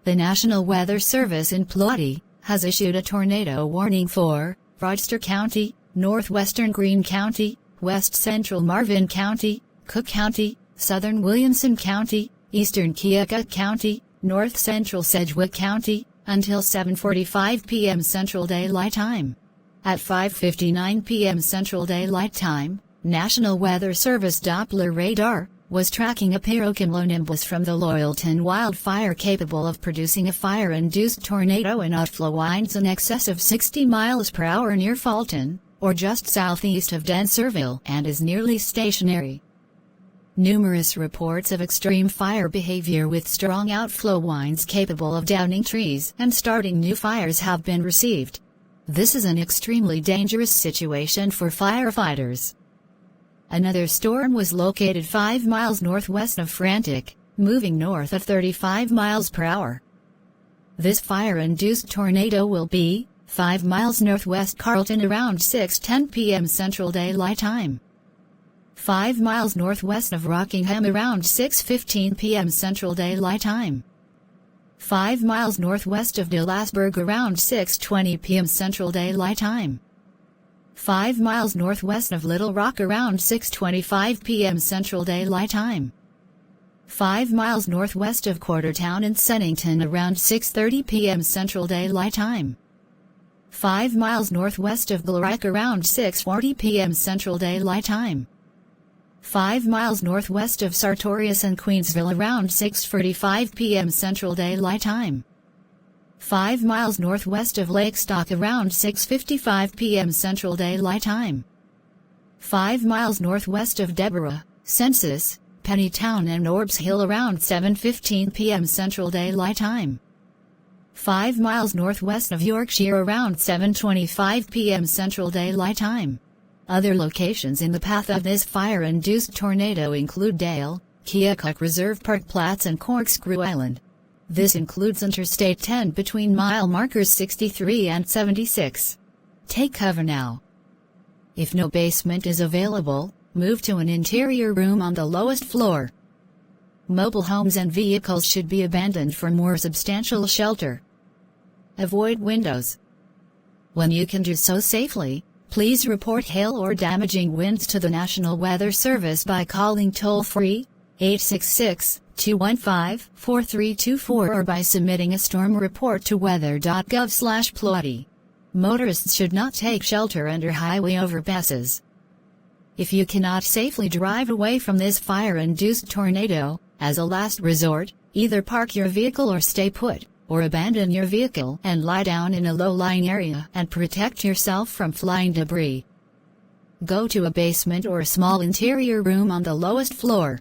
The National Weather Service in PLOTTY has issued a tornado warning for RODSTER County, northwestern Greene County, west central Marvin County, Cook County, southern Williamson County, eastern KEOKUK County, north central Sedgwick County, until 7:45 p.m. Central Daylight Time. At 5:59 p.m. Central Daylight Time, National Weather Service Doppler radar was tracking a PYROCUMULONIMBUS from the LOYALTON wildfire capable of producing a fire-induced tornado in outflow winds in excess of 60 miles per hour near FAULTON, or just southeast of DENSERVILLE, and is nearly stationary. Numerous reports of extreme fire behavior with strong outflow winds capable of downing trees and starting new fires have been received. This is an extremely dangerous situation for firefighters. Another storm was located 5 miles northwest of Frantic, moving north at 35 miles per hour. This fire-induced tornado will be 5 miles northwest Carlton around 6:10 p.m. Central Daylight Time. 5 miles northwest of Rockingham around 6:15 p.m. Central Daylight Time. 5 miles northwest of Delasburg around 6:20 p.m. Central Daylight Time. 5 miles northwest of Little Rock around 6:25 p.m. Central Daylight Time. 5 miles northwest of Quartertown and Sennington around 6:30 p.m. Central Daylight Time. 5 miles northwest of Bullrich around 6:40 p.m. Central Daylight Time. 5 miles northwest of Sartorius and Queensville around 6:45 p.m. Central Daylight Time. 5 miles northwest of Lakestock around 6:55 p.m. Central Daylight Time. 5 miles northwest of Deborah, Census, Pennytown and Norbs Hill around 7:15 p.m. Central Daylight Time. 5 miles northwest of Yorkshire around 7:25 p.m. Central Daylight Time. Other locations in the path of this fire-induced tornado include Dale, KEOKUK Reserve Park Platts and Corkscrew Island. This includes Interstate 10 between mile markers 63 and 76. Take cover now. If no basement is available, move to an interior room on the lowest floor. Mobile homes and vehicles should be abandoned for more substantial shelter. Avoid windows. When you can do so safely, please report hail or damaging winds to the National Weather Service by calling toll-free 866-215-4324 or by submitting a storm report to weather.gov/plotty. Motorists should not take shelter under highway overpasses. If you cannot safely drive away from this fire-induced tornado, as a last resort, either park your vehicle or stay put, or abandon your vehicle and lie down in a low-lying area and protect yourself from flying debris. Go to a basement or a small interior room on the lowest floor.